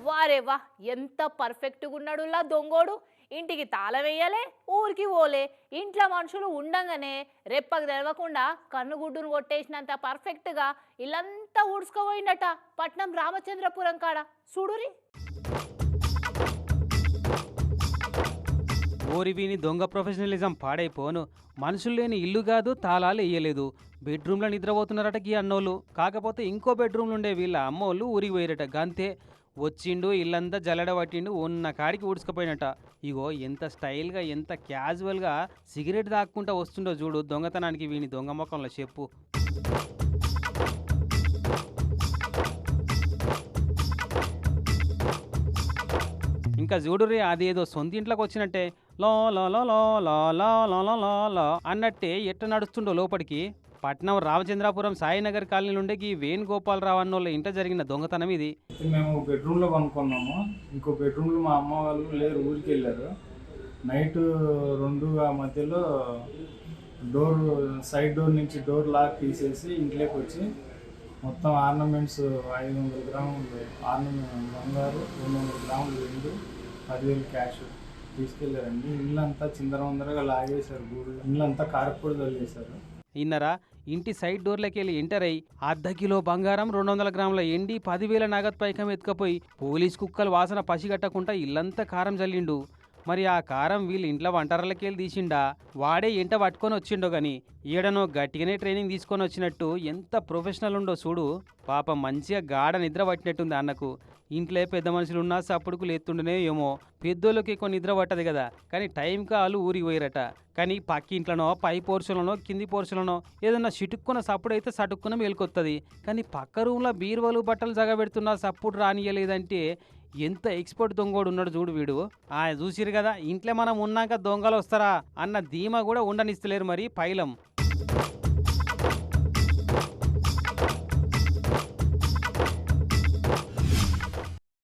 వారే వా ఎంత పర్ఫెక్ట్గా ఉన్నాడులా దొంగోడు. ఇంటికి తాళం వేయలే, ఊరికి పోలే, ఇంట్లో మనుషులు ఉండంగానే రెప్పకు తెలవకుండా కన్నుగుడ్డును కొట్టేసినంత పర్ఫెక్ట్గా ఇల్లంతా ఊడ్చుకోపోయిందట పట్నం రామచంద్రపురం కాడ. చూడురి. ఓరి వీని దొంగ ప్రొఫెషనలిజం పాడైపోను. మనుషులు లేని ఇల్లు కాదు, తాళాలు వేయలేదు. బెడ్రూమ్లో నిద్రపోతున్నారట గీ అన్నోళ్ళు. కాకపోతే ఇంకో బెడ్రూమ్లు ఉండే వీళ్ళ అమ్మోళ్ళు ఊరికి పోయారట. గంతే వచ్చిండు, ఇల్లంతా జల్లడ పట్టిండు, ఉన్న కాడికి ఊడ్చుకుపోయినట. ఇగో ఎంత స్టైల్గా ఎంత క్యాజువల్గా సిగరెట్ తాక్కుంటా వస్తుండో చూడు దొంగతనానికి వీని దొంగ ముఖంలో చెప్పు. ఇంకా చూడురే అదేదో సొంత ఇంట్లోకి వచ్చినట్టే లో లో లో లో లో లో లో లో లో లో అన్నట్టే ఎట్ట నడుస్తుండో లోపలికి. పట్నం రామచంద్రాపురం సాయినగర్ కాలనీ నుండి ఈ వేణుగోపాలరావు అన్నోళ్ళ ఇంట జరిగిన దొంగతనం ఇది. మేము బెడ్రూమ్లో కొనుక్కున్నాము. ఇంకో బెడ్రూమ్లో మా అమ్మ వాళ్ళు లేరు, ఊరికి వెళ్ళారు. నైట్ 2 మధ్యలో డోర్ సైడ్ డోర్ నుంచి డోర్ లాక్ తీసేసి ఇంట్లోకి వచ్చి మొత్తం ఆర్నమెంట్స్ 500 గ్రాములు బంగారు, 200 గ్రాములు వెండి, 10,000 క్యాష్ తీసుకెళ్ళారండి. ఇల్లంతా చిందరవందరగా లాగేశారు. ఇల్లంతా కారపొడి చల్లేశారు. ఇన్నరా ఇంటి సైడ్ డోర్లకి వెళ్ళి ఎంటర్ అయ్యి 1/2 కిలో బంగారం, 200 గ్రాముల ఎండి, 10,000 నగదు పైకం ఎత్తుకపోయి పోలీస్ కుక్కలు వాసన పసిగట్టకుండా ఇల్లంతా కారం చల్లిండు. మరి ఆ కారం వీళ్ళు ఇంట్లో వంటరలకెళ్ళి తీసిండా, వాడే ఎంట పట్టుకొని వచ్చిండో గాని ఈడనో గట్టిగానే ట్రైనింగ్ తీసుకొని వచ్చినట్టు ఎంత ప్రొఫెషనల్ ఉండో చూడు. పాపం మంచిగా గాఢ నిద్ర పట్టినట్టుంది అన్నకు. ఇంట్లో పెద్ద మనుషులున్నా సప్పుడుకు లేతుండనే ఏమో. పెద్దోళ్ళకి కొన్ని నిద్ర పట్టదు కదా, కానీ టైంకి వాళ్ళు ఊరికి పోయిరట. కానీ పక్కింట్లోనో పై పోర్షన్లోనో కింది పోర్షన్లోనో ఏదన్నా చిటుక్కున్న సప్పుడు అయితే సటుక్కున మేలుకొత్తది. కానీ పక్క రూమ్లో బీరువలు బట్టలు జగబెడుతున్నా సప్పుడు రానియలేదంటే ఎంత ఎక్స్పర్ట్ దొంగోడు ఉన్నాడు చూడు వీడు. చూసిరు కదా ఇంట్లో మనం ఉన్నాక దొంగలు వస్తారా అన్న ధీమా కూడా ఉండనిస్తలేరు మరి పైలం.